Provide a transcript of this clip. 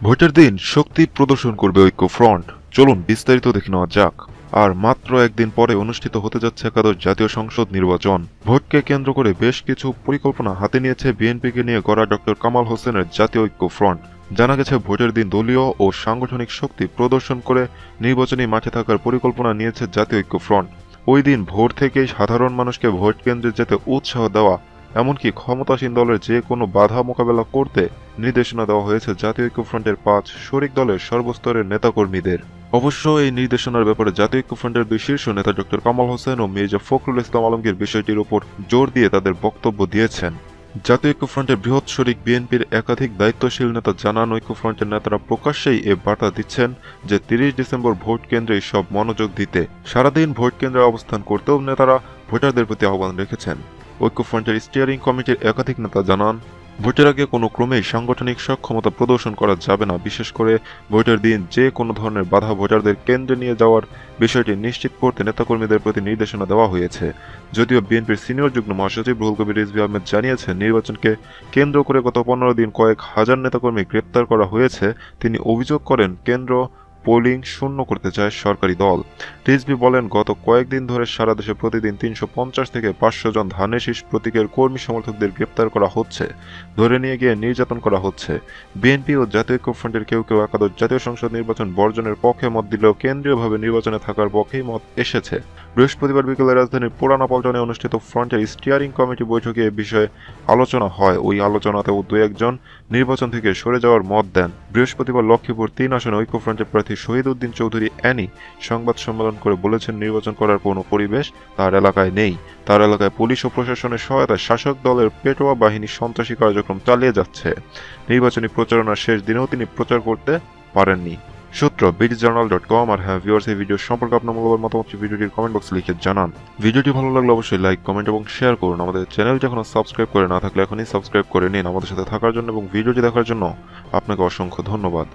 ভোটের দিন শক্তি প্রদর্শন করবে ঐক্য ফ্রন্ট। চলুন বিস্তারিত দেখে নেওয়া যাক। আর মাত্র একদিন পরে অনুষ্ঠিত হতে যাচ্ছে একাদশ জাতীয় সংসদ নির্বাচন। ভোটকে কেন্দ্র করে বেশ কিছু পরিকল্পনা হাতে নিয়েছে বিএনপিকে নিয়ে গড়া ডক্টর কামাল হোসেনের জাতীয় ঐক্য ফ্রন্ট। জানা গেছে ভোটের দিন দলীয় ও সাংগঠনিক শক্তি প্রদর্শন করে নির্বাচনী মাঠে থাকার পরিকল্পনা নিয়েছে জাতীয় ঐক্য ফ্রন্ট। ওই দিন ভোর থেকেই সাধারণ মানুষকে ভোট কেন্দ্রে যেতে উৎসাহ দেওয়া, এমনকি ক্ষমতাসীন দলের যে কোনো বাধা মোকাবেলা করতে নির্দেশনা দেওয়া হয়েছে জাতীয় ঐক্যফ্রন্টের ৫ শরিক দলের সর্বস্তরের নেতাকর্মীদের। অবশ্য এই নির্দেশনার ব্যাপারে জাতীয় ঐক্যফ্রন্টের দুই শীর্ষ নেতা ডক্টর কামাল হোসেন ও মির্জা ফখরুল ইসলাম আলমগীর বিষয়টির উপর জোর দিয়ে তাদের বক্তব্য দিয়েছেন। জাতীয় ঐক্যফ্রন্টের বৃহৎ শরিক বিএনপির একাধিক দায়িত্বশীল নেতা জানান, ঐক্যফ্রন্টের নেতারা প্রকাশ্যেই এ বার্তা দিচ্ছেন যে ৩০ ডিসেম্বর ভোট কেন্দ্রেই সব মনোযোগ দিতে। সারাদিন ভোট কেন্দ্রে অবস্থান করতেও নেতারা ভোটারদের প্রতি আহ্বান রেখেছেন। ঐক্যফ্রন্টের স্টিয়ারিং কমিটির একাধিক নেতা জানান, ভোটের আগে কোনো ক্রমেই সাংগঠনিক সক্ষমতা প্রদর্শন করা যাবে না। বিশেষ করে ভোটের দিন যে কোনো ধরনের বাধা ভোটারদের কেন্দ্রে নিয়ে যাওয়ার বিষয়টি নিশ্চিত করতে নেতাকর্মীদের প্রতি নির্দেশনা দেওয়া হয়েছে। যদিও বিএনপির সিনিয়র যুগ্ম মহাসচিব রুহুল কবির রিজভী আহমেদ জানিয়েছেন, নির্বাচনকে কেন্দ্র করে গত ১৫ দিন কয়েক হাজার নেতাকর্মী গ্রেপ্তার করা হয়েছে। তিনি অভিযোগ করেন, কেন্দ্র পোলিং শূন্য করতে চায় সরকারি দল। রিজভী বলেন, গত কয়েকদিন ধরে সারা দেশে প্রতিদিন ৩৫০ থেকে ৫০০ জন ধানের শীষ প্রতীকের কর্মী সমর্থকদের গ্রেপ্তার করা হচ্ছে, ধরে নিয়ে গিয়ে নির্যাতন করা হচ্ছে। বিএনপি ও জাতীয় ঐক্যফ্রন্টের কেউ কেউ একাদশ জাতীয় সংসদ নির্বাচন বর্জনের পক্ষে মত দিলেও কেন্দ্রীয়ভাবে নির্বাচনে থাকার পক্ষেই মত এসেছে। বৃহস্পতিবার বিকেলে রাজধানীর পুরানা পল্টনে অনুষ্ঠিত ফ্রন্টের স্টিয়ারিং কমিটি বৈঠকে এ বিষয়ে আলোচনা হয়। ওই আলোচনাতেও দু একজন নির্বাচন থেকে সরে যাওয়ার মত দেন। বৃহস্পতিবার লক্ষ্মীপুর ৩ আসনে ঐক্যফ্রন্টের প্রার্থী শহীদ উদ্দিন চৌধুরী অ্যানি সংবাদ সম্মেলন করে বলেছেন, নির্বাচন করার কোনো পরিবেশ তার এলাকায় নেই। তার এলাকায় পুলিশ ও প্রশাসনের সহায়তায় শাসক দলের পেটোয়া বাহিনী সন্ত্রাসী কার্যক্রম চালিয়ে যাচ্ছে। নির্বাচনী প্রচারণার শেষ দিনেও তিনি প্রচার করতে পারেননি। সূত্র BDJournal.com। আর হ্যাঁ ভিউয়ার্স, এই ভিডিও সম্পর্কে আপনার মূল্যবান মতামত ভিডিওটির কমেন্ট বক্সে লিখে জানান। ভিডিওটি ভালো লাগলে অবশ্যই লাইক, কমেন্ট এবং শেয়ার করুন। আমাদের চ্যানেলটি এখনো সাবস্ক্রাইব করে না থাকলে এখনই সাবস্ক্রাইব করে নিন। আমাদের সাথে থাকার জন্য এবং ভিডিওটি দেখার জন্য আপনাকে অসংখ্য ধন্যবাদ।